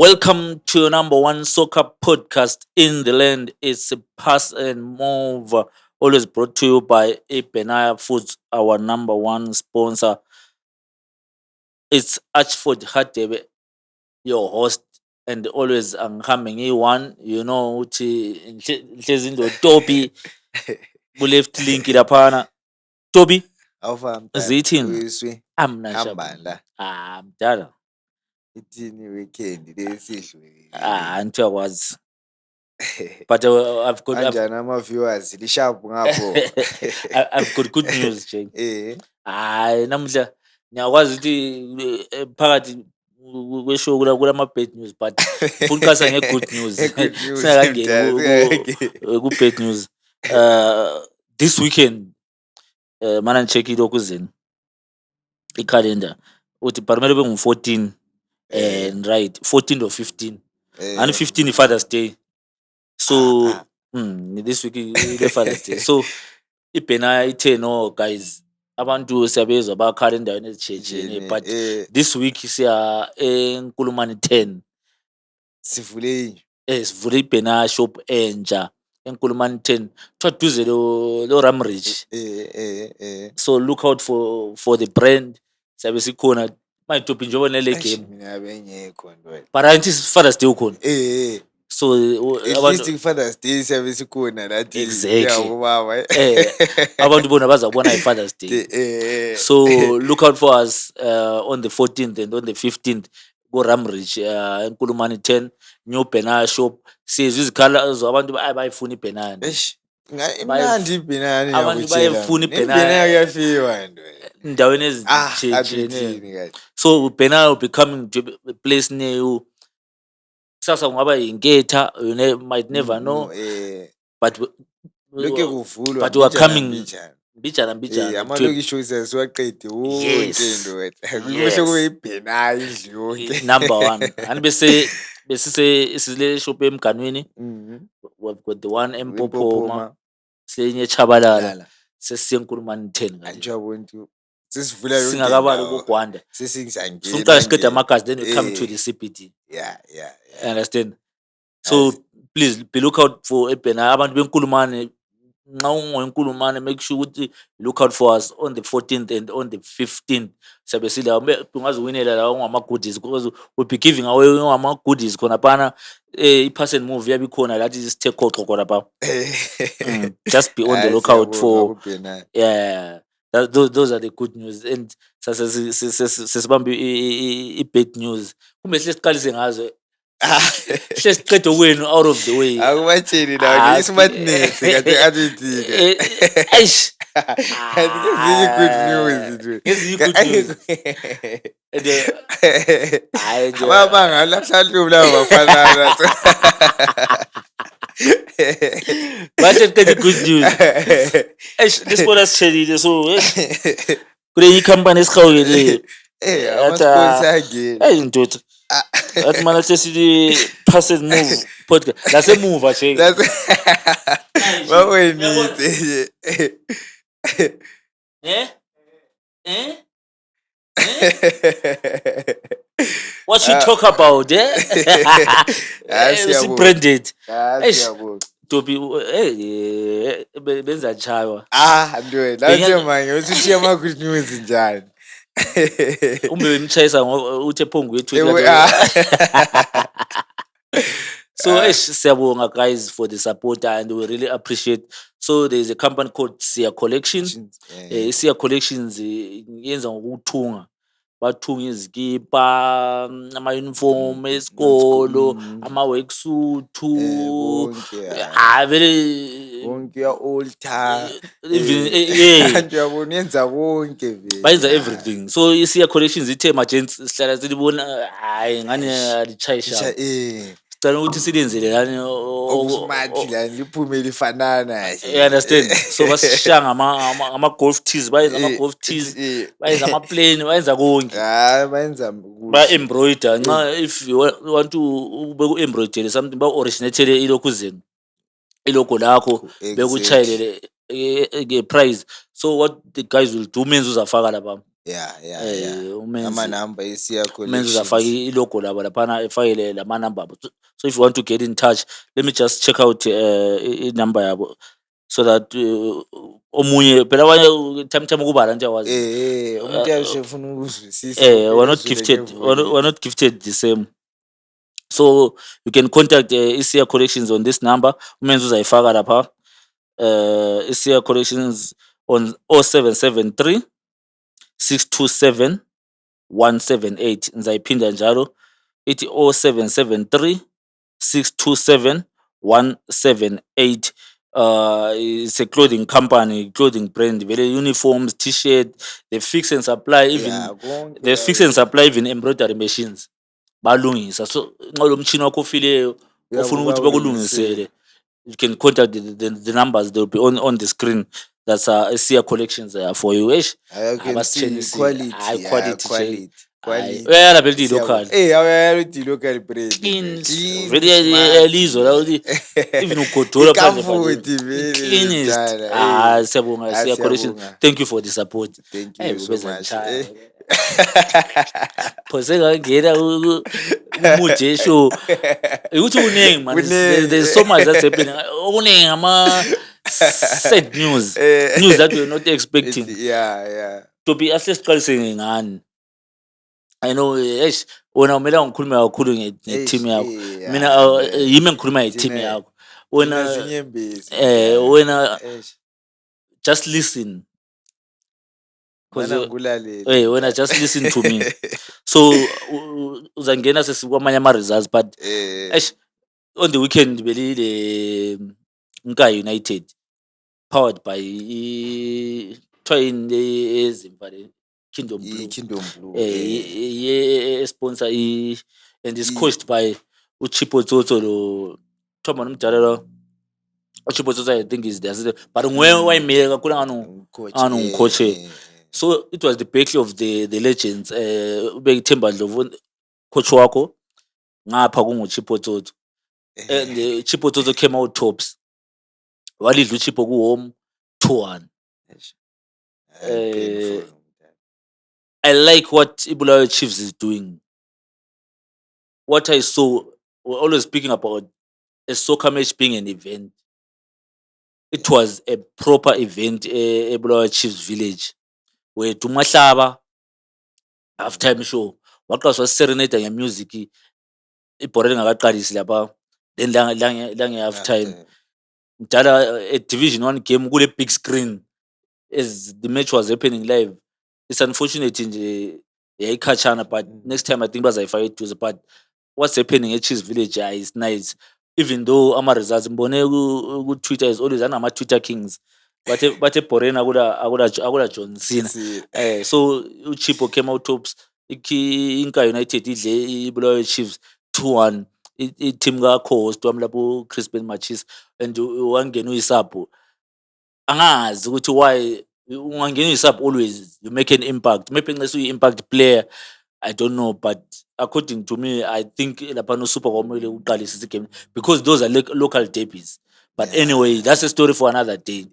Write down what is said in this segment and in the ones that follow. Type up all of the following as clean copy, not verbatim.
Welcome to your number one soccer podcast in the land. It's a pass and move. Always brought to you by Benaya Foods, our number one sponsor. It's Archford Hadebe, your host, and always coming one. You know, in the Toby, we left link lapana. Toby, Awufam mntana zithini? uyiswi Amnasha. hamba la Mdala. ithini weekend lesidlulile Antiyakwazi. But I've got kanjani ama-viewers lisharp ngapho I've got good news, Jane. hayi Namhla ngiyakwazi ukuthi phakathi kweshow kulama bad news but ufuna ukukasa nge-good news. Good news, Singakangeni ku-bad news. This weekend mana ngicheck-ile okuzeni i-calendar uthi kumele kube ngu-14 and right 14 or 15 and 15 i-Father's Day. So this week i-Father's Day. So iBenaya ithe no guys abantu siyabezwa bakhala endaweni ezitshiyene but this week siya eNkulumane 10 sivule sivule iBenaya shop entsha eNkulumane 10 duze lo Ramridge. So look out for the brand siyabe sikhona mayitopi njengoba nele game mina bengekho ntwana but angithi Father's Day ukhona. So at least i-Father's Day siyabe sikhona nathi Exactly. yakubaba abantu bona bazabona i-Father's Day. So look out for us on the 14th and on the 15th go Ramridge eNkulumane 10 new Benaya shop sizwe izikhala abantu bayifuna iBenaya. imnandi iBenaya Abantu bayifuna iBenaya kuyafiwa ntwana endaweni athini ezitshiyene. kahle So Benaya will be coming to a place near you. Kusasa kungaba yinketha, you might never know, but lokhe kuvulwa but we are coming mbijana mbijana. amalokisho siwaqede wonke Yes. ndoda Yes. kuhle kube iBenaya indlu yonke Number one. And besise isile shop emganweni. We've got the one eMpophoma, senye eChabalala, sesiye eNkulumane 10 kanje. anjabontu sesivula yonke Singakabali ukugwanda. sesingizangena Suqala siqeda amagazi then we come to the CBD. yeah Understand? So please be look out for iBenaya abantu beNkulumane. Nxa ungoNkulumane make sure ukuthi look out for us on the 14th and on the 15th. Siyabe sila ungaziwinela la ongama goodies because we'll be giving away ongama goodies khona phana i-pass and move yabe khona lathi sithe khoxo khona pha. Just be on the lookout for those are the good news and sesibambe i-bad news. Kumbe siqalise ngazo. Siqede kwenu out of the way. akubatsheni nawo ngismartness kade athithika Eish. ngezinye good news Ngezinye good news. Hayi nje. abangala mhlawumbe labo bafanana Bathi siqede good news. Eish lesibona sichelile so kule ikhampani esihawukeleyo. ama-sponsor angena Hey ndoda. Athi mana sesili pass and move podcast. Lasemuva nje. bawenite What you talk about, siyabonga. branded. siyabonga Tobi benza chaywa. ntwe nathi manje uthi ama-good news njani Umbe wemchayisa uthe phongo wethu. So siyabonga guys for the support and we really appreciate. So there is a company called Sia Collections. Sia Collections yenza ngokuthunga. Bathunga izikipa, ama-uniform esikolo, ama-worksuit. Very wonke ya-alter even uyabona yenza konke vele bayenza everything. So Sia Collections ithe magents sihlala silibona hayi ngani alichayisha. Sicela ukuthi silenzele lani okusmart lani liphume lifanana you understand? So basishaya ngama-golf tees, bayenza ama-golf tees, bayenza ama-plane, bayenza konke. bayenza Ba-embroider nxa if you want to beku-embroidere something ba-originathele ilokhuzeni ilogo lakho bekuchayelele nge-price. So what the guys will do, menze uzafaka lapha umenzi Amanamba eSiya umenzi uzafaka Collections. ilogo labo laphana efakele lama number abo. So if you want to get in touch, let me just check out i-number yabo so that omunye phela abanye time kuba la nje yawazi. Umuntu uyabe efuna ukuzwisisa We're ngempela not ezwele gifted. ngevolume. We're not gifted the same. So you can contact iSiya Collections on this number. Umenzi uzayifaka lapha. iSiya Collections on 0773 627 178. Ngizayiphinda njalo. Ithi 0773 627 178. It's a clothing company, clothing brand, very uniforms, t-shirt, they fix and supply even Konke they fix and supply even embroidery machines. Balungisa. So nxa lo mchini wakho ofileyo ofuna ukuthi bakulungisele, you can contact the numbers, they'll be on the screen. That's iSiya Collections for you. I can see quality. Quality. Quality. Uyayala vele local. Awuyayala ukuthi local brand. Cleans. Clean, Vele smart, elizwe la uthi even ugodola phandle Ikafuthi vele cleanest. njalo. Siyabonga iSiya Collections. Siyabonga. Thank you for the support. Thank you so much. Phose ngangena kumuje show. Ukuthi uningi man. There's so much that's happening. Okuningi sad news. News that we're not expecting. To be asesiqaliseke ngani. I know wena umela ngikhulume kakhulu nge-team yakho. Mina yimi engikhuluma nge-team yakho. Wena just listen. Wena just listen to me. So uzangena sesikwamanye ama-results but on the weekend belile Nka United powered by ezimbali Kingdom Blue. Sponsor and is coached by Chipo Toto lo Thoma nomdala lo Chipo Toto. I think is there but nguye wayimela kakhulu ngcoach. So it was the battle of the legends. Ubekuthemba Dlovu coach wakho ngapha kunguChipo Toto. And Chipo Toto came out tops. Walidla uChipo ku home 2-1. I like what Ibulawayo Chiefs is doing. What I saw, we're always speaking about a soccer match being an event. It was a proper event, Ibulawayo Chiefs village, where Tumahlaba halftime show waqaswa serenade ngemusic ibhorela ngakaqalisi lapha, then lange halftime mdala a division 1 game kule big screen as the match was happening live. It's unfortunate nje yayikhatshana but next time I think bazayifaka eduze. But what's happening at Chiefs Village is nice, even though ama-results ngibone ku-Twitter is always anama-Twitter kings but ebhoreni akula John Cena. So uChipo came out tops. Inka United idle Ibulawayo Chiefs 2-1. I-team ka-co-host wami lapho Crispin Machis and wangena uyisapho. Angazi ukuthi why ungangena uyisapho always you make an impact. Maybe nxa uyi-impact player, I don't know, but according to me, I think lapha no Super kwamele uqalise this game because those are local derbies. But anyway, that's a story for another day.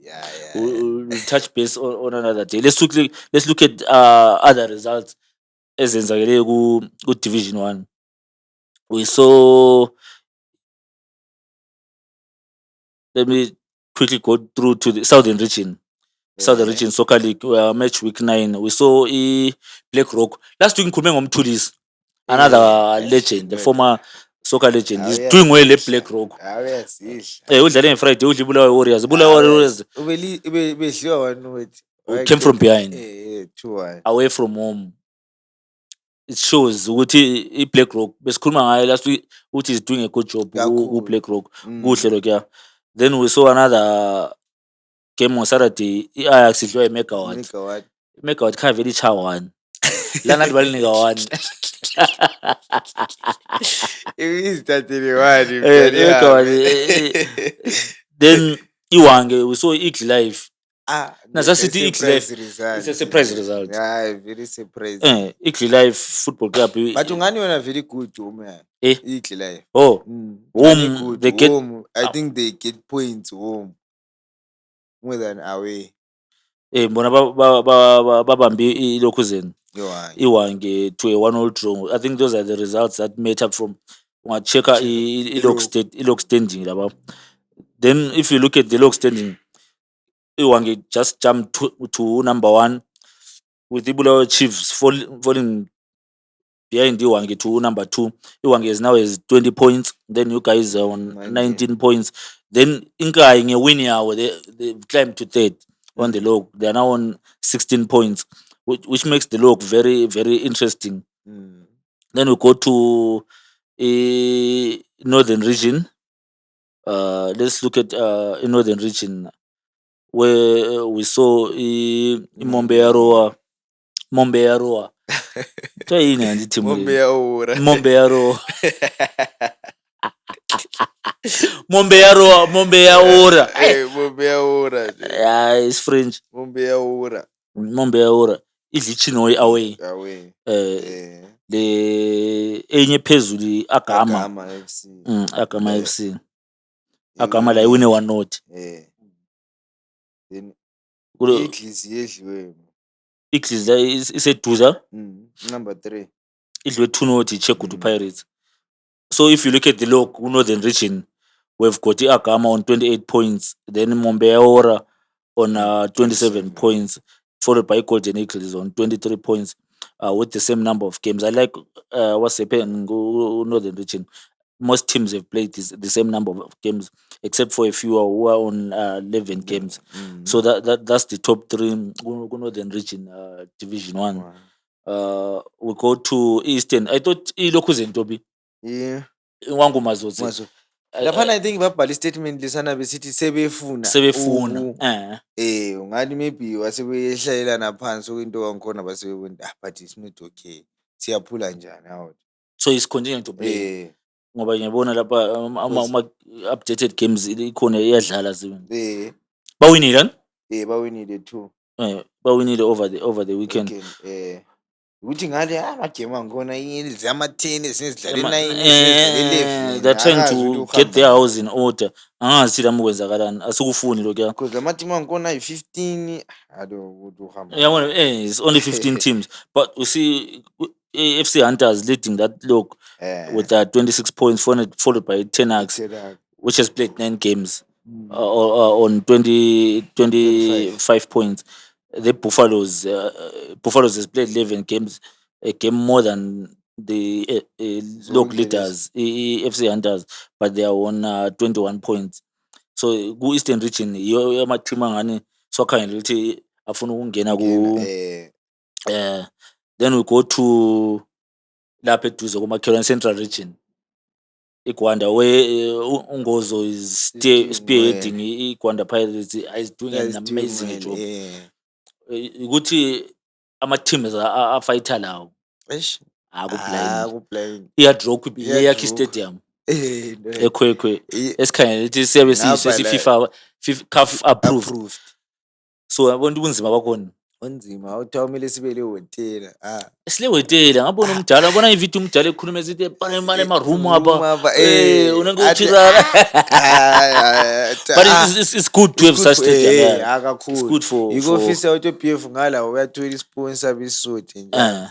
We'll touch base on another day. Let's look at other results ezenzakele ku Division 1. We saw, let me quickly go through to the Southern Region. Southern Region Soccer League, match week 9. We saw Black Rock. Last week ngikhulume ngomthulisi. Another legend, the former soccer legend. He's doing well at Black Rock. Udlale ngeFriday udla iBulawayo Warriors. iBulawayo Warriors came from behind. 2-1. Away from home. It shows ukuthi iBlack Rock besikhuluma ngayo last week ukuthi is doing a good job ku Black Rock. Kuhle lokho ya. Then we saw another game on Saturday. I-Ajax idliwa iMegawatt. iMegawatt khaya vele ichaya 1. Lana liba linika 1. Then Iwange, we saw Eagle Life. City Eagle Life. It's a surprise result. Very surprising. Eagle Life Football Club. But ungani wena very good home. Eagle Life. Home. They get home. I think they get points home more than away. bona babambe iLokhuzeni iwange to a 1-1 draw. I think those are the results that made up from unga-check-a i-log standing lapha. Then if you look at the log standing, iwange just jumped to number 1 with Bulawayo Chiefs falling behind iwange to number 2. Iwange is now has 20 points. Then you guys are on 19 points. Then Inkai ngewin yawo they climbed to third on the log. They are now on 16 points, which makes the log very, very interesting. Then we go to Northern Region. Let's look at Northern Region where we saw Mombe Yaroa. Kuthiwa yini kanti team le? Mombe Yaroa. Mombe Yaroa. Mombe Yaoura. Yeah, it's French. Mombe Yaoura. Idla iChinoyi away. Le enye phezulu Agama FC. Agama FC. Agama la iwine 1-0. Then Eagles yedliwe. Eagles la iseduza. Number 3. Idliwe 2-0 iChegutu Pirates. So if you look at the log, Northern Region, we've got Agama on 28 points, then Mombe Yaoura on 27 points, followed by Golden Eagles on 23 points, with the same number of games. I like what's happening in Northern Region. Most teams have played the same number of games, except for a few who are on 11 games. So that's the top 3 Northern Region, Division 1. We go to Eastern. I thought Ilokhuzeni Tobi. Yeah. Wangu Mazotsi. Laphana I think babhala statement lesana besithi sebefuna. Ungathi maybe wasebeyehlayelana phansi into wangikhona basebebona but it's not okay. Siyaphula njani out. So he's continuing to play. Ngoba ngiyabona lapha ama updated games ikhona iyadlala zibe. Bawinile? Bawinile too. Bawinile over the weekend. Ukuthi ngale amagame angkhona inye ama 10 esidlala 9 they're trying to get their house in order. Angazi lami kwenzakalani asikufuni lokho. Because lama team angkhona i15 ukuthi uhamba. Yabona it's only 15 teams, but we see AFC Hunters leading that log with 26 points, followed by Tenax, which has played 9 games on 25 points. The Buffaloes has played 11 games, a game more than the log leaders, AFC Hunters, but they are on 21 points. So ku Eastern Region iyo ama team angani sokhangela ukuthi afuna ukungena ku then we go to lapha eduze kumakhelwane Central Region. IGwanda where Ungozo is spearheading IGwanda Pirates is doing an amazing job. Ukuthi ama teams afighter lawo akuplaying iyadraw yakhe stadium ekhwekhwe esikhangela ukuthi siyabe FIFA CAF approved. So yabona ubunzima bakhona onzima uthi awumele sibe le hotel silewetela ngabona umdala ngabona ivideo umdala ekhuluma esithi manje emaroom apha unangokuthira but it's good to have such stadium it's good for you go officer auto PF ngala uyathola isponsor bisoti nje.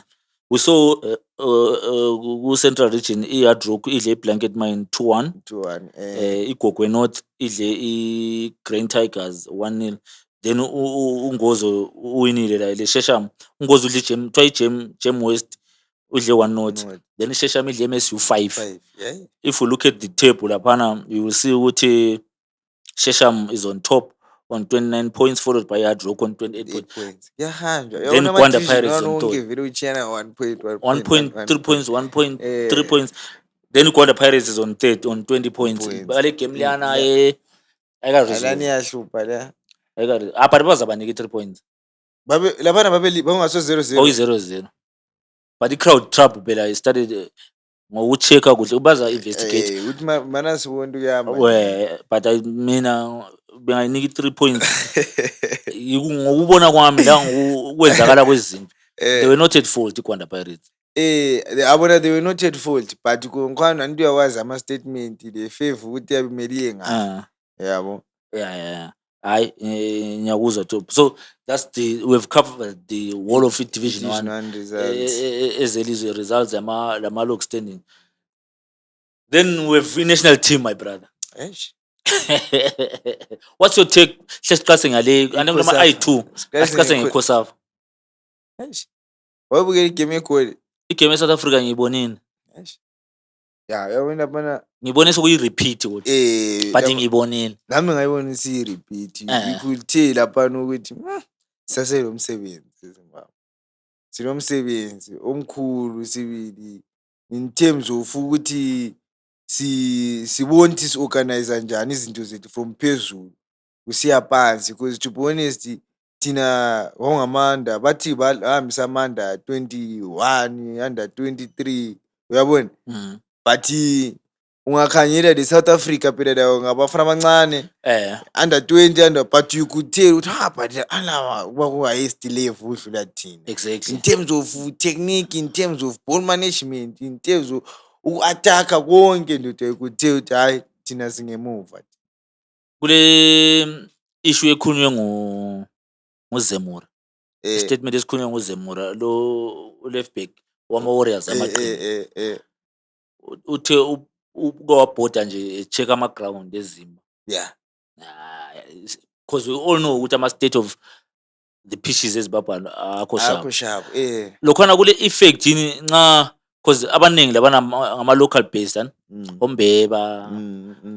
We saw ku Central Region iYardrock idle iBlanket Mine 2-1 iGogwe North idle iGrain Tigers 1-0. Then Ungozo uwinile la ile Shesham. Ungozo udle Gem West udle 1-0. Then Shesham idle MSU 5. If you look at the table laphana you will see ukuthi Shesham is on top on 29 points, followed by Yardrock on 28 points. Then Gwanda Pirates on top. 1 point, 3 points, 1.3 points. Then Gwanda Pirates is on third on 20 points. Bale game liana but bazabanike 3 points. Labana bangaso 0-0. Oh 0-0. But the crowd trouble phela started ngokuchecka kuhle baza investigate. Uthi mana sibona uyama. But mina bengayinika 3 points. Ngokubona kwami la ngokwenzakala kwezinto. They were not at fault iGwanda Pirates. Abona they were not at fault but konkhana into yawazi ama statement le favor ukuthi yabimeliye ngayo. Yabo. Yeah. Hayi, ngiyakuzwa Job. So we've covered the whole of it, Division Division 1, One results. ezelizwe results lama-log standing. Then we have national team, my brother. Eish. What's your take? Siqase ngale anoma ICOSAFA. i2 Siqase asiqase nge- ngeCOSAFA. Eish. Wabuke igame egoli. Igame eSouth Africa ngiyibonile. Eish. Ya, uyabona bana Ngibone sekuyi-repeat kodwa, but ngiyibonile. nami ngayibonisa i-repeat. Eh. Ikuthe laphana ukuthi saselo msebenzi eZimbabwe. Sinomsebenzi omkhulu sibili in terms of ukuthi sibone ukuthi si-organize njani izinto zethu from phezulu kusiya phansi, because to be honest thina ngokungamanda bathi bahambisa amanda 21 under 23 uyabona, but ungakhangela the South Africa phela layo ngabafana abancane under 20 under, but you could tell ukuthi but alawa kwaku-highest level udlula thina. Exactly. In terms of technique, in terms of ball management, in terms of uku-attack-a konke ndoda ikuthe ukuthi hayi thina singemuva. Kule issue ekhulunywe nguZemura, statement esikhulunywe nguZemura, lo left back wama-Warriors amaqembu, uthe ukawabhoda nje check ama-ground eZimba. Yeah. Because we all know ukuthi ama-state of the pitches eZimbabwe akho Akho sharp. sharp. Lokhana kule effect yini nxa, because abaningi labana ngama-local based ombeba,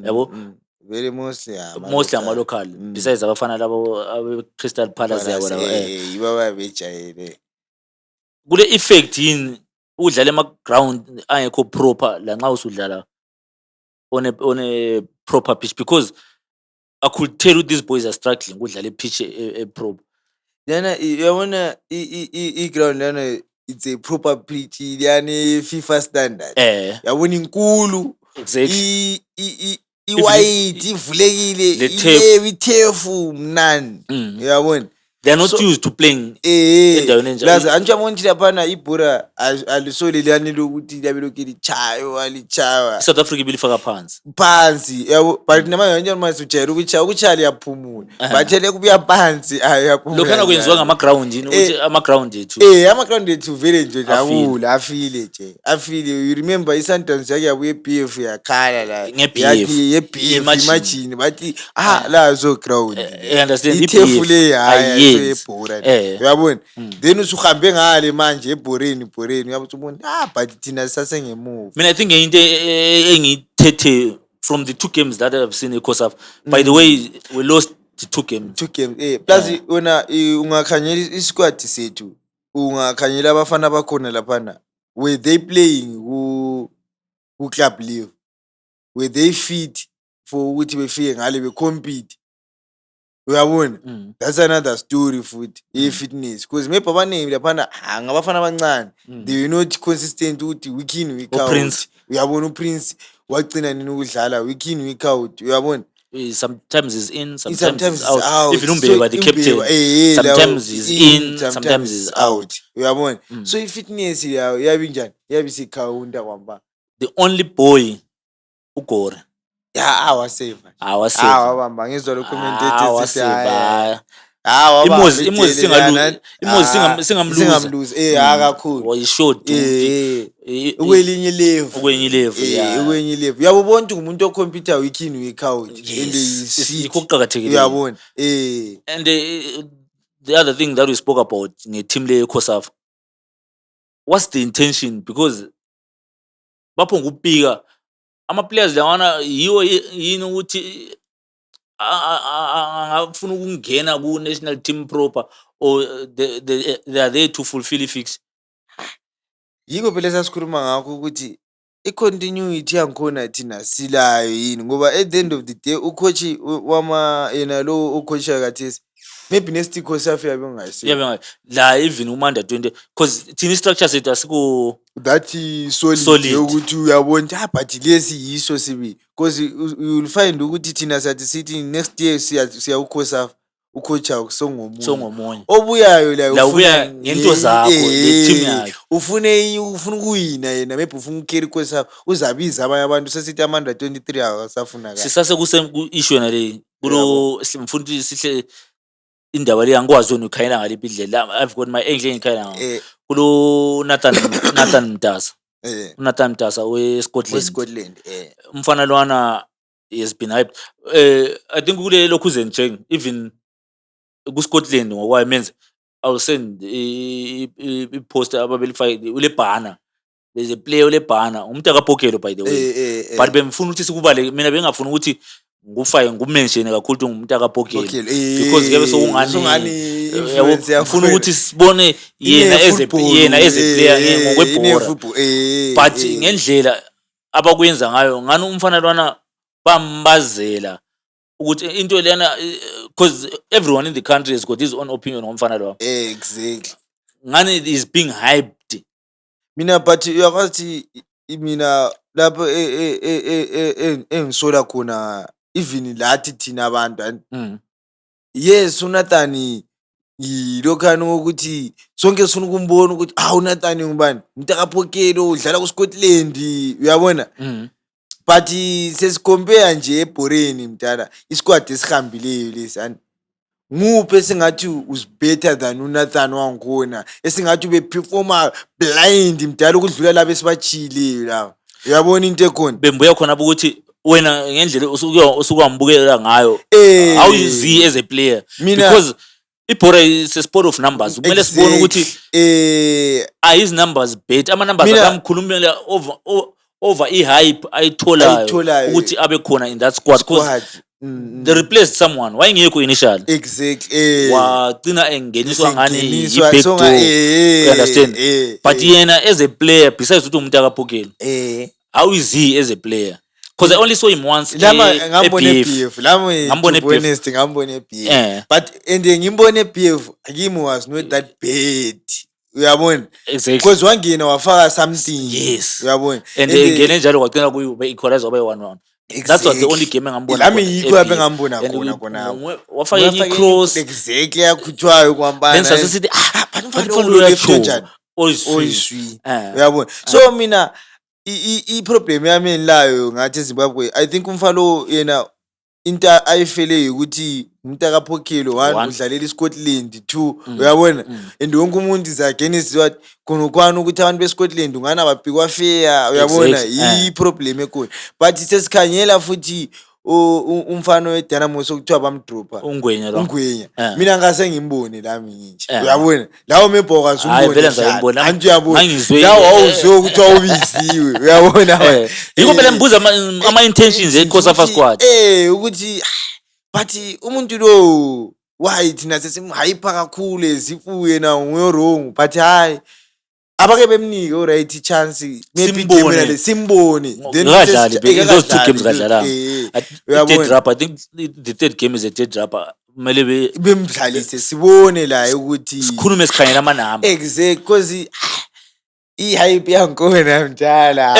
yabo, Very mostly mostly ama-local, besides abafana labo abe-Crystal Palace yabo labo. yibo ababejayele. Kule effect yini udlala ema-ground angekho proper la nxa usudlala on a proper pitch, because I could tell you these boys are struggling ukudlala i-pitch e-proper. Lana uyabona i-ground lana it's a proper pitch yani FIFA standard. Yabona inkulu. Exactly. I-white ivulekile, ithefu mnandi. Uyabona? They are not used to playing endaweni enjalo. Laza anjabona ukuthi laphana ibhora alisole liyani lokuthi liyabe lokhu lichaywa. South Africa ibilifaka phansi yabo, but namanje manje ujayela ukuchaya liyaphumula, but ele kubuya phansi ayaphumula. Lokhana kwenziwa ngama-ground yini ukuthi ama-ground ethu ama-ground ethu vele nje jabula afile nje afile. You remember i-Sundowns yake yabuya e-BF yakhala la ye-BF imagine bathi la zo ground ithefu le hayi ebhora uyabona, then usuhambe ngale manje ebhoreni uyabona but thina sasengemuva. Mina I think into engiyithethe from the 2 games that I've seen eCOSAFA. By the way, we lost the 2 games. Plus wena ungakhanyela isquad sethu, ungakhanyela abafana bakhona laphana, were they playing ku club level, were they fit for ukuthi befike ngale be-compete, uyabona. That's another story futhi i-fitness, because maybe abaningi laphana ngabafana abancane, they were not consistent ukuthi week in week out. Uyabona uPrince wagcina nini ukudlala week in week out, uyabona. Sometimes he's in, sometimes he's out. Even Umbeba, the captain, sometimes he's in, sometimes he's out. Uyabona. So i-fitness yayo yabi njani, yabi sikhawunta kwamba. The only boy uGore awaseva bamba ngizwa lo commentator sithi Imozi singamluza akakhulu wayishort ukwelinye level ukwenye level. Uyabo bonke umuntu ocomputer week in week out and ikho kuqhakathekile. uyabona. And the other thing that we spoke about nge-team le eCOSAFA, what's the intention? Because baphonga ukupika ama-players lawana yiwo yini ukuthi angafuna ukungena ku-national team proper, or they are there to fulfill i-fix. Yiko phela sasikhuluma ngakho ukuthi i-continuity yangikhona thina silayo yini, ngoba at the end of the day ucoach yena lo ucoacha kathesi maybe next iCOSAFA yabe ngayisiyo la even uma-under 20, because thina i-structure sethu asiko that solid ukuthi uyabona but lesi yiso sibili, because you will find ukuthi thina sathi sithi next year siya ku-COSAFA, ucoach kusongomunye songomunye obuyayo la ubuya ngento zakho le-team yakhe. ufuna ukuwina yena, maybe ufuna ukucarry course yakho, uzabiza abanye abantu sesithi ama-123 akasafunakala. sisase ku-issue yona le kulo mfuna ukuthi sihle indaba le angikwazi wena ukhayela ngaliphi indlela. I've got my enhle engikhayela ngayo kulo Nathan Mtasa. uNathan Mtasa we-Scotland umfana lwana has been hyped. I think kule Lokuzen Cheng even ku-Scotland ngokwayo menze I'll send i-post ababelifake ule banner. There's a player ule banner umuntu akaphokelo by the way, but bengifuna ukuthi sikubale, mina bengingafuna ukuthi ngufake ngumention kakhulu umuntu akaphokelo because kuyabe sokungani ngifuna ukuthi sibone yena as a player ngokwebhola, but ngendlela abakwenza ngayo ngani umfana lwana bambazela ukuthi into lena, because everyone in the country has got his own opinion ngomfana lo. Exactly. Ngani it is being hyped. Mina but uyakwazi mina lapho engisola khona even lathi thina abantu yes uNathan yilokhana ukuthi sonke sifuna ukumbona ukuthi uNathan ngubani, umuntu akaphokelo udlala ku-Scotland, uyabona. But sesicompare nje ebhoreni mdala isquad esihambileyo lesani nguphi esingathi was better than uNathan wangikhona, esingathi beperforma blind mdala ukudlula labo esibachile la, uyabona into ekhona. Bembuya khona ukuthi wena ngendlela usukwambukela ngayo how you see as a player, because ibhora is a sport of numbers. Kumele sibone ukuthi his numbers better, ama numbers akamkhulumela over i-hype ayitholayo ukuthi abe khona in that squad because they replaced someone wayengekho initially. Exactly. Wagcina engeniswa ngani yi-back door, you understand. But yena as a player besides ukuthi umuntu akaphokelo, how is he as a player? Because I only saw him once ngambone BF but ngimbone BF kimi was not that bad, uyabona. Exactly. Because wangena wafaka something. Yes. Uyabona. And ngene njalo kwagcina kuyi-equalize wabe 1-1. That's what the only game engambona. Lami yikho lapho engambona khona. Wafaka i-cross. Exactly yakhutshwayo kwambana. Then sasithi bantwana lo oyiswi. Uyabona. So mina i-problem yami enlayo ngathi Zimbabwe, I think umfalo yena into ayifele ukuthi umuntu akaphokhelo, one udlalela iScotland, two uyabona, and wonke umuntu is against what khona ukuthi abantu beScotland ungana babhikwa fair, uyabona. I-problem ekhona, but sesikhanyela futhi umfano weDynamo sokuthiwa bamdropa ungwenya. Mina ngase ngimbone lami nje, uyabona lawo mebhoka zumbone anti uyabona lawo awuzwe ukuthi awubiziwe, uyabona. Yiko phela mbuza ama intentions eCosafa squad ukuthi but umuntu lo why thina sesimhyper kakhulu ezifuye na nguyo wrong, but hayi abake bemnike alright chance maybe game le simbone then those two games kadlala. I think the third game is a dead rapper. Kumele bemdlalise sibone la ukuthi sikhulume sikhanyela amanamba. Exactly, because i-hype yankona mdala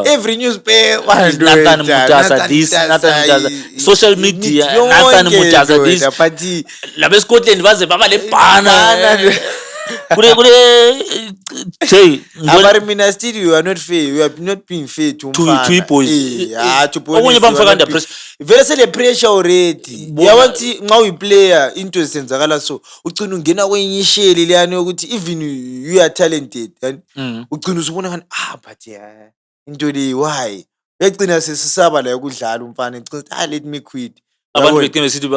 every newspaper Nathan Mtasa this, Nathan Mtasa social media, Nathan Mtasa this, but labe Scotland baze baba le bana kule Jay mina still you are not fair, you are not being fair to boys. Okunye bamfaka under pressure, vele sele pressure already. Yawathi nxa uyiplayer into ezenzakala so ugcina ungena kwenye isheli leyani ukuthi even you are talented ugcina usubona ngani but into le why uyagcina sesisaba la ukudlala umfana ecela let me quit. Abantu begcina sithi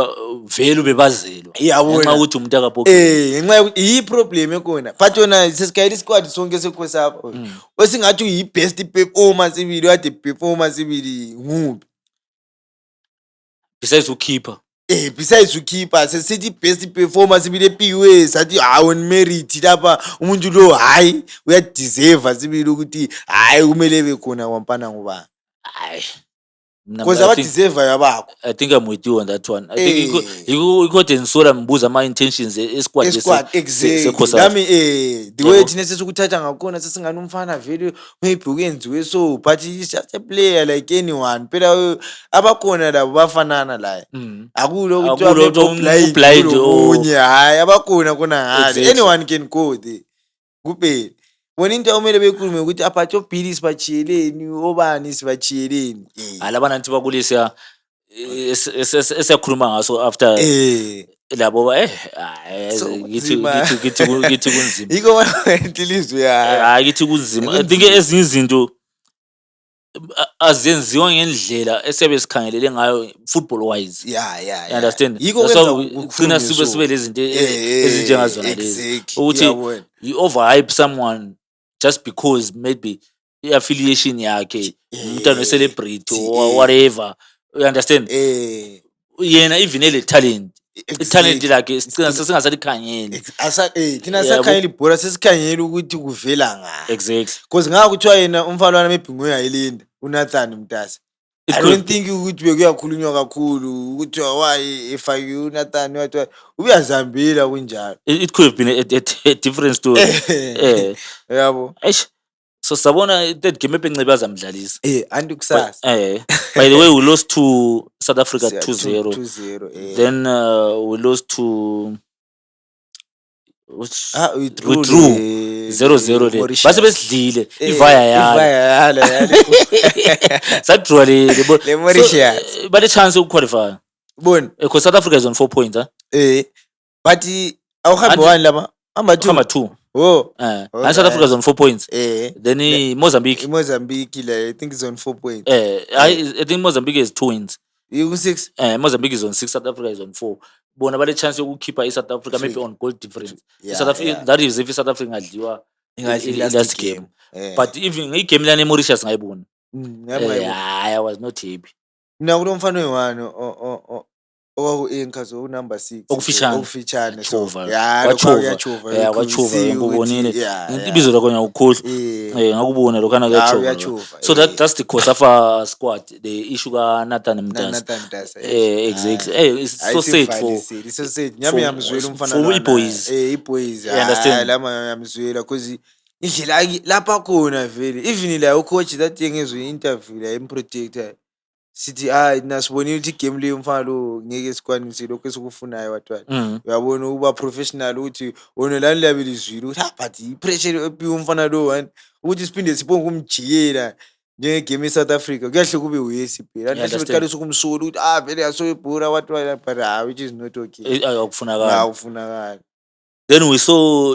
vele bebazelwa nxa ukuthi umuntu akaphokelo nxa ukuthi i-problem ekhona, but yona sesikayela isquad sonke seKosafa wesingathi uyi-best performance ibili wade performance ibili nguphi besides ukeeper. Besides ukeeper sesithi best performance ibili epiwe sathi on merit lapha umuntu lo hayi uyadeserve sibili ukuthi hayi kumele bekhona kwampana ngoba because abadeserve yabakho. I think I'm with you on that one. I think Eh. yikho Densola mbuza ama-intentions esquad Exactly. Nami the way thina sesikuthatha ngakhona sesingani umfana vele maybe uyenziwe so but he's just a player like anyone. Phela abakhona labo bafanana la. Akulo kuthiwa maybe blind kulokunye hayi abakhona khona ngale. Anyone can go there. Kuphela. Bona into okumele beyikhulume ukuthi apart of Billy sibachiyeleni obani sibachiyeleni. Alabana nti bakulisiya esiyakhuluma ngaso after labo ngithi kunzima. Yiko wena ilizwe ya. Ngithi kunzima. I think ezinye izinto azenziwa ngendlela esiyabe sikhangelele ngayo football wise. Yeah. You understand? Yiko gcina sibe lezinto ezinjengazona lezi. Ukuthi you overhype someone just because maybe i-affiliation yakhe umntana we-celebrity or whatever. You understand? Yena even ele-talent. I-talent lakhe singasalikhangeli. Thina sakhangela ibhola sesikhangela ukuthi kuvela ngani. Exactly. Because ngaka kuthiwa yena umfalwana maybe nguyayilinda uNathan Mtasa. I don't think ukuthi bekuyakhulunywa kakhulu ukuthi why efakiwe uNathan wathi uyazambila kunjalo. It could have been a different story. Yabo. So sabona that game ebencebe azamdlalisa. Anti kusasa. By the way, we lost to South Africa 2-0. 2-0. Then we lost to we drew 0-0 le. Base besidlile ivaya yala. Saddraw le Mauritius. But the chance to qualify. Bon. Because South Africa is on 4 points, But awuhambe wani lama? Hamba 2. Oh. And South Africa is on 4 points. Then Mozambique. Mozambique, I think it's on 4 points. I think Mozambique is 2 wins. You 6. Mozambique is on 6. South Africa is on 4. Bona bale chance yokukhipha iSouth Africa maybe on goal difference. South Africa, that is if South Africa ngadliwa in last game. But even igame lane Mauritius ngayibona. I was not happy. Mina kunomfana wani okwaku-anchors number 6 okufitshane kwachova ngikubonile ibizo lakho ngiyakukhohlwa ngakubona lokhana kuyachova. So that's the COSAFA squad, the issue ka Nathan Mtasa. Exactly. It's so sad for nyami yamzwela umfana for i-boys. I understand lama yamzwela because indlela lapha khona vele even la ucoach that ngezwe interview la improtector sithi nasibonile ukuthi game leyo mfana lo ngeke sikwanise lokho esikufunayo wathwana. Uyabona uba professional ukuthi wona lani labelizwile ukuthi but i-pressure epiwe umfana lo wani ukuthi siphinde sibonge umjiyela njengegame eSouth Africa kuyahle kube uyesi phela nahle beqalisa ukumsola ukuthi vele asoyibhura wathwana but which is not okay. Akufunakala. Then we saw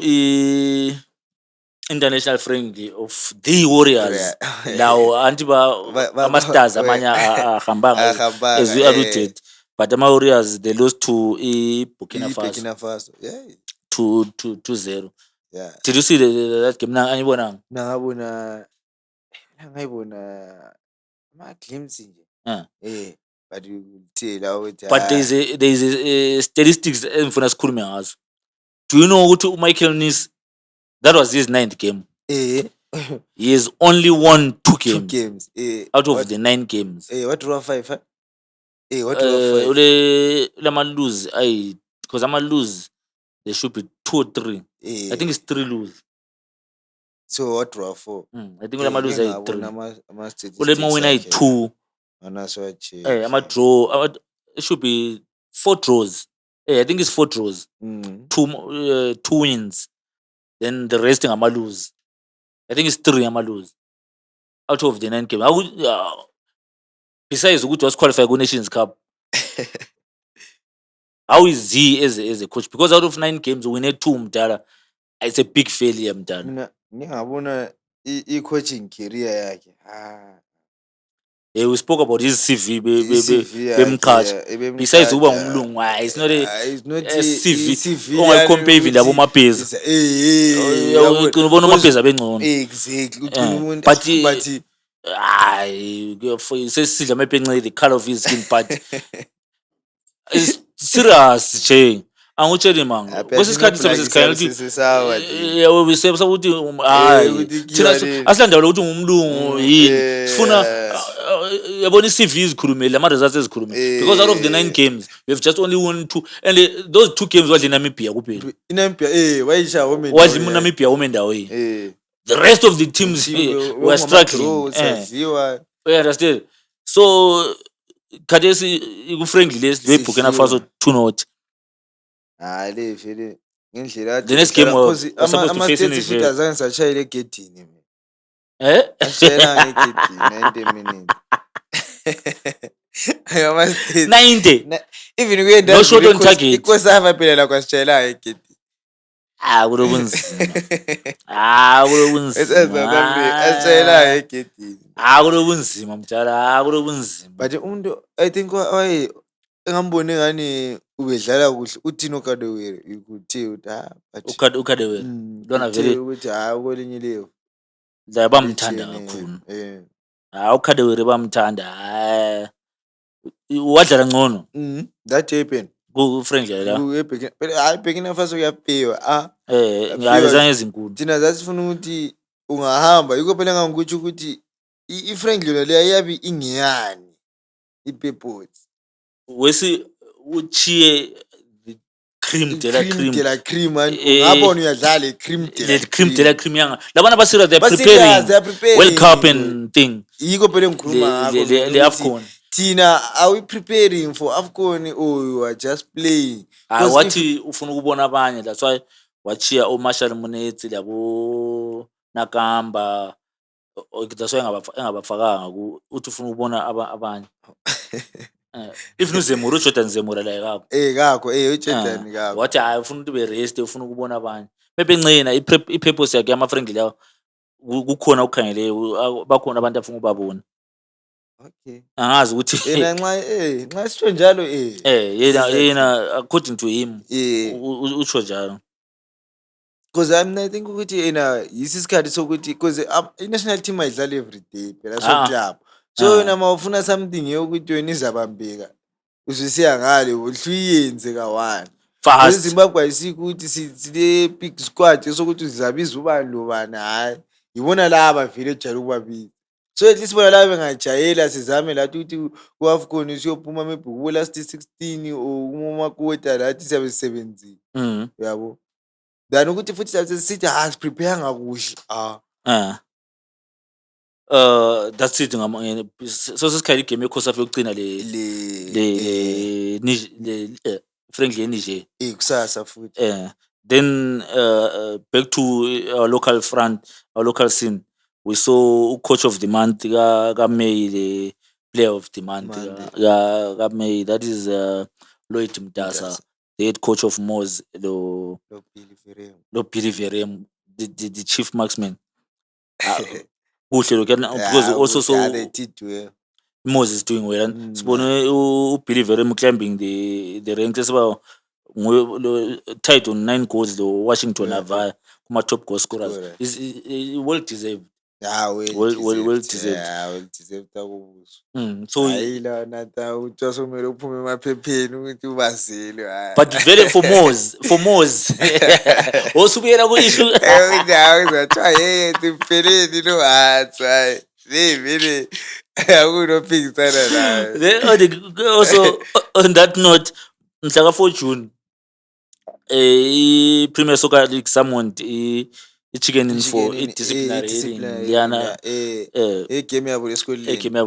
international friendly of the Warriors. Now anti ama stars amanye ahambanga as we alluded, but the Warriors they lost to Burkina Faso. 2-0. Did you see that game? Ngibona ama glimpse nje. But you tell but there is a statistics engifuna sikhulume ngazo. Do you know ukuthi uMichael Nice, that was his 9th game. He has only won 2 games. Out of the 9 games. What draw 5? What draw 5? Lama lose. Because I'm lose. There should be 2 or 3. I think it's 3 lose. So what draw 4? I think lama lose 3. Lama win 2. I'ma draw. It should be 4 draws. I think it's 4 draws. 2 wins. Then the rest I'ma lose. I think it's 3 I'ma lose. Out of the 9 games. Besides ukuthi was qualified go Nations Cup. How is he as a coach? Because out of 9 games we win 2 mdala. It's a big failure mdala. Mina ngiyabona i-coaching career yakhe. We spoke about his CV bemqhatsha. Besides ukuba ngumlungu, it's not a CV. Ongayicompare even labo mabhezi. Ubona amabhezi abengcono. Exactly. But sesidla amapenceli the color of his skin, but it's serious nje. angutsheli manga Phela kwesinye isikhathi thina siyabe sesikhangela ukuthi sisawa nje. yabo siyabasa ukuthi hayi Ukuthi thina kuthiwa nini? asilandaba ukuthi ungumlungu yini sifuna yabona i-CV zikhulumile ama results ezikhulumile because out of the 9 games we have just only won 2 and those 2 games wadla Namibia kuphela iNamibia wayishaya women. wadla Namibia women ndawo yini the rest of the teams were struggling Sadliwa. you understand so khathesi iku-friendly lesi le Burkina Faso 2-0 Hayi le vele ngendlela The next game was supposed to face ama-States futhi Niger. azange sashayela egedini mina. eh Asishayelanga egedini 90 minutes. Ama-States 90 even kuyenda No shot on target. iKOSAVA phela la kwasishayelanga egedini. kulobunzima South Africa asishayelanga egedini. kulobunzima mtshala kulobunzima But umuntu I think engamboni ngani ubedlala kuhle uThino Kadewere ukuthe uthi but ukhadewele lona uthe vele ukuthi kwelinye level la bamthanda kakhulu ukhadewele bamthanda wadlala ngcono that happened ku-friendly la hayi Burkina Faso kuyapewa ngalizange ezinkulu thina zasifuna ukuthi ungahamba yikho phela ngangikutsho ukuthi i-friendly yona leya iyabe ingeyani i-purpose wesi uchiye the cream de la cream de la cream ungabona uyadlala i-cream the cream de la cream yanga labana basira they are preparing World Cup and thing yikho phela engikhuluma ngakho le AFCON thina are we preparing for AFCON or you are just playing wathi ufuna ukubona abanye that's why wachiya oMarshall Munetsi labo Nakamba that's why engabafakanga uthi ufuna ukubona abanye if Zemura uJordan Zemura la ekakho kakho uJordan kakho wathi hayi ufuna ukuthi be rest ufuna ukubona abanye bebe ncina i-purpose yakhe ama-friendly lawo kukhona ukukhangele bakhona abantu afuna ukubabona okay angazi ukuthi yena nxa sisho njalo yena according to him utsho njalo because I think ukuthi yena yisi isikhathi sokuthi because i-national team ayidlali every day phela so club so yena mawufuna something yokuthi wena izabambeka uzisiya ngale uhluyenze ka-1 eZimbabwe ayisikho ukuthi sile big squad sokuthi sizabiza ubani lobani hayi yibona laba vele ejayele ukubabiza so at least bona laba bengajayela sizame lathi ukuthi ku-AFCON siyophuma maybe kubo-last 16 or kumakota lathi siyabe sisebenzile uyabo than ukuthi futhi siyabe sisithi siprepare ngakuhle that's it so sesikhathi igame yeCOSAFA yokugcina le friendly yeNiger kusasa futhi then back to our local front, our local scene. We saw coach of the month May, the player of the month May. That is Lloyd Mdasa, the head coach of Moz, Lo Billy Verem, the chief marksman. Because also so Moz is doing well. Sibone Billy Verem climbing the ranks as well. Tied on 9 goals the Washington Avaya kuma top goal scorers is well deserved. Well deserved. So usomele uphume emaphepheni ukuthi ubazile but vele for Moz osubiyela ku issue uzathiwa tipheleni lo hatsi hayi vele akunophikisana nayo. Then also on that note mhla ka-4 June i-Premier Soccer League summoned i-chicken in for i-disciplinary liyana game yabo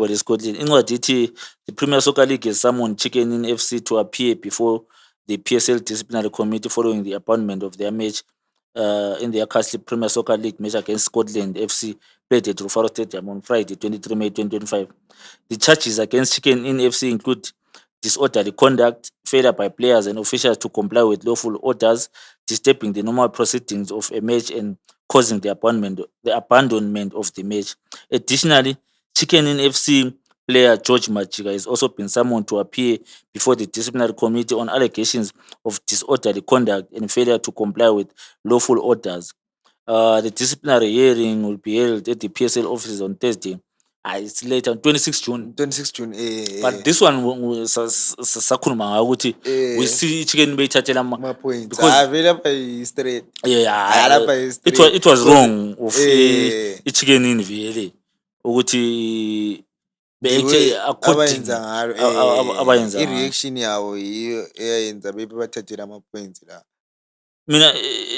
lesikoleni incwadi ithi the Premier Soccer League has summoned Chicken in FC to appear before the PSL disciplinary committee following the appointment of their match in the Castle Premier Soccer League match against Scotland FC played at Rufaro Stadium on Friday 23 May 2025. The charges against Chicken in FC include disorderly conduct, failure by players and officials to comply with lawful orders, disturbing the normal proceedings of a match and causing the abandonment of the match. Additionally, Chicken in FC player George Majiga has also been summoned to appear before the disciplinary committee on allegations of disorderly conduct and failure to comply with lawful orders. The disciplinary hearing will be held at the PSL offices on Thursday. it's later on 26 June. 26 June. But this one sakhuluma ngayo ukuthi we see i-Chicken beyithathela ama-points. because Vele lapha yi-straight. yeah, Lapha yi-straight. it was wrong of Eh. i-Chicken in vele ukuthi The way according abayenza ngalo, abayenza ngayo. i-reaction yawo yiyo eyayenza bebe bathathele ama-points la. Mina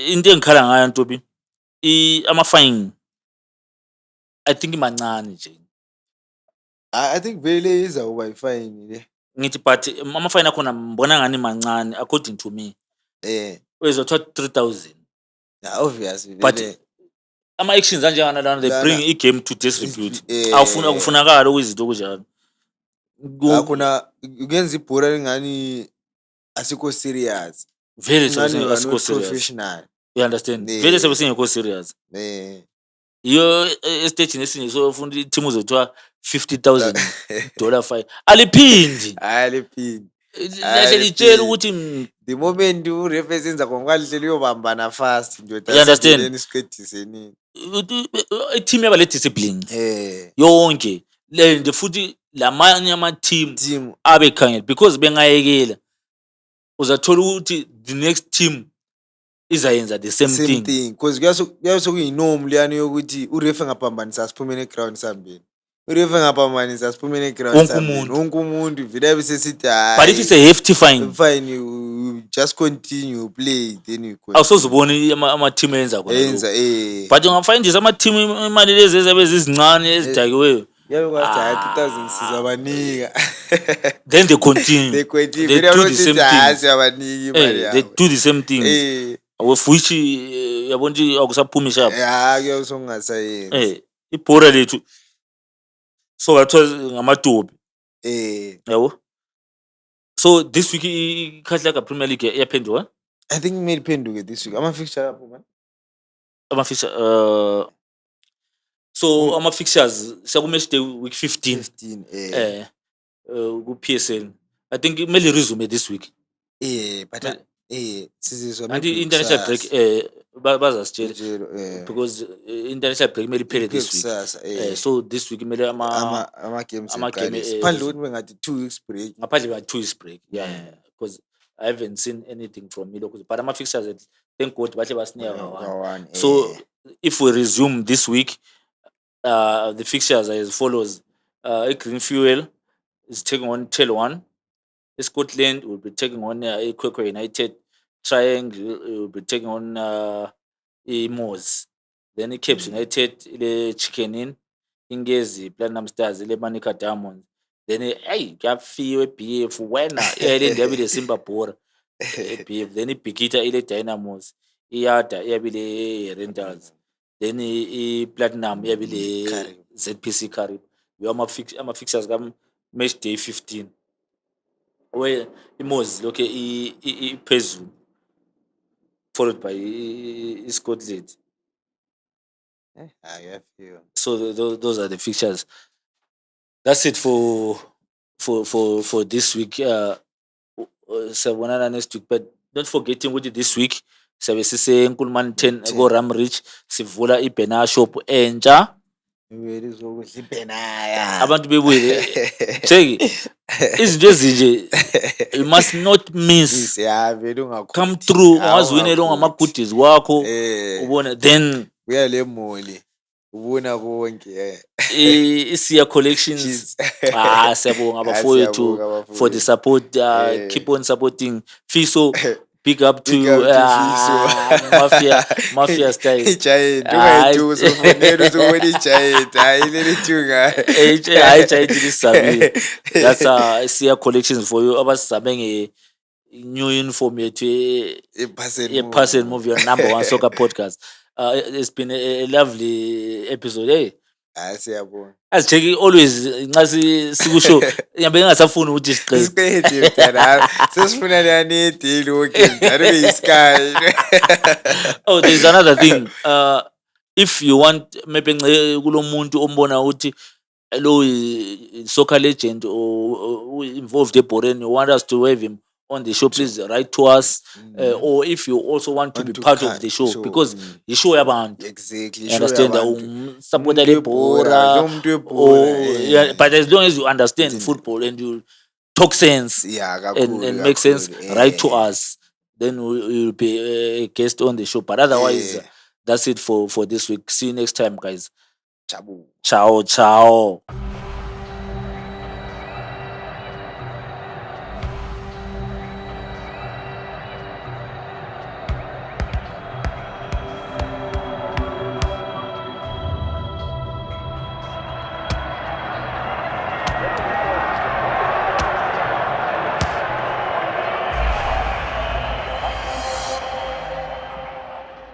into engikhala ngayo Ntobi ama-fine I think mancane nje. I think vele izawuba yi-fine le. Ngithi but ama-fine akhona mbona ngani mancane according to me. Uyezothatha 3,000. Obviously But vele ama-actions anjenganalana they Lana- bring i-game to disrepute. Eh. Akufunakala okuyizinto okunjalo. khona kuyenza ibhora lingani asikho serious. Vele Ngani you are asikho not serious. professional. You understand? Eh. Vele singekho serious. Iyo estage nesinye so ufuna i-team uzothiwa $50,000 fine. Aliphindi. Aliphindi. Lahle litshela ukuthi The moment uref esenza konkwalihleli uyobambana fast ndoda. You understand? asendeleni isiqedise nini. i-team yaba le discipline Eh. yonke le futhi lamanye ama-team Team abe khangela because bengayekela uzathola ukuthi the next team izayenza the same same thing. thing because kuyabe sekuyinorm leyani yokuthi uref engaphambanisa asiphumeni eground sambeni. Uref engaphambanisa asiphumeni eground Wonke sambeni. umuntu. Wonke umuntu vele abe sesithi But if it's a hefty fine fine, you just continue play then you continue. awusozubona ama-team enza khona lokho. Enza But ungafayindisa ama-team imali lezi ezabe zizincane ezidakiweyo yabe kwathi hayi 2,000 sizabanika. then they continue. They continue. They Vele do abantu the same sithi, hayi things. siyabanika imali They yabo. do the same things. With which yabona ukuthi akusaphumi sharp. Kuyabe songasayenzi. Ibhora lethu so kuthiwa ngamadobi yabo. So this week iKhahlaka Premier League iyaphenduka I think kumele iphenduke this week. Ama-fixture aphuma. ama-fixture so ama-fixtures siyaku-match day week 15 15. ku-PSL. I think kumele resume this week. But sizizwa Anti maybe international break kusasa. bazasitshela Njalo, because international break kumele iphele this week. kusasa. So this week kumele Ama-games ama-game, eqalise. Phandle kokuthi bengathi 2 weeks break. ngaphandle kwa 2 weeks break. Because I haven't seen anything from Miloko. But ama-fixtures thank God bahle basinika kawan. So if we resume this week, the fixtures are as follows. Green Fuel is taking on Tel1. Scotland will be taking on Ikwekwe United. Triangle will be taking on Moors. Then Capes United, ile Chicken Inn. Ingezi Platinum Stars, ile Manica Diamonds. Then Gafiwe BF wena ile ndiyabile Simba Bora. BF then Bikita ile Dynamos. Iyada iyabile Rentals. Then i-Platinum iyabile Carib. ZPC Carib. Ama-fixtures kam match day 15 where i-Moors lokhe iphezulu followed by i-Scotland. Ngiyafika. So those are the fixtures. That's it for this week. Sabonana next week, but don't forgetting ukuthi this week sabe siseNkulumane 10 ko-Ram Ridge sivula i-banana shop entsha. Vele izokudla ibhenaya. Abantu bebuye cheki izinto ezinje you must not miss. Vele ungakhohlwa. Come through ungaziwinela ngama-goodies wakho ubona then Uya le mall ubona konke. isiya collections siyabonga abafowethu Siyabonga for the support. Keep on supporting Fiso. Big up to Mafia style. Giant. Ungayithuki usufonela uzobona i-giant. Hayi leli thunga. Hayi giant lisabe. That's isiya collections for you abasizabe nge-new uniform yethu ye-Parcel Movie on #1 soccer podcast. It's been a lovely episode. Hayi siyabonga. Asicheki always nxa sikusho ngiyabe ngingasafuni ukuthi siqede. Isiqede mntana. Sesifuna leyani deal okay. Mntana beyi-sky. Oh, there's another thing. If you want maybe kulo muntu ombona ukuthi lo soccer legend or involved ebholeni, you want us to wave him on the show, please write to us. Mhm. Or if you also want to Want be to part of cut the show, show, because ishow yabantu. exactly, You show understand? yabantu. Support Umuntu webhora, lebhora, lo muntu webhora, or yeah, but as long as you understand Enzeni- football and you talk sense yeah, and kakhulu, make sense, kakhulu, write to us. Then we'll be a guest on the show. But otherwise, eh, that's it for this week. See you next time, guys. Jabu. Ciao, ciao.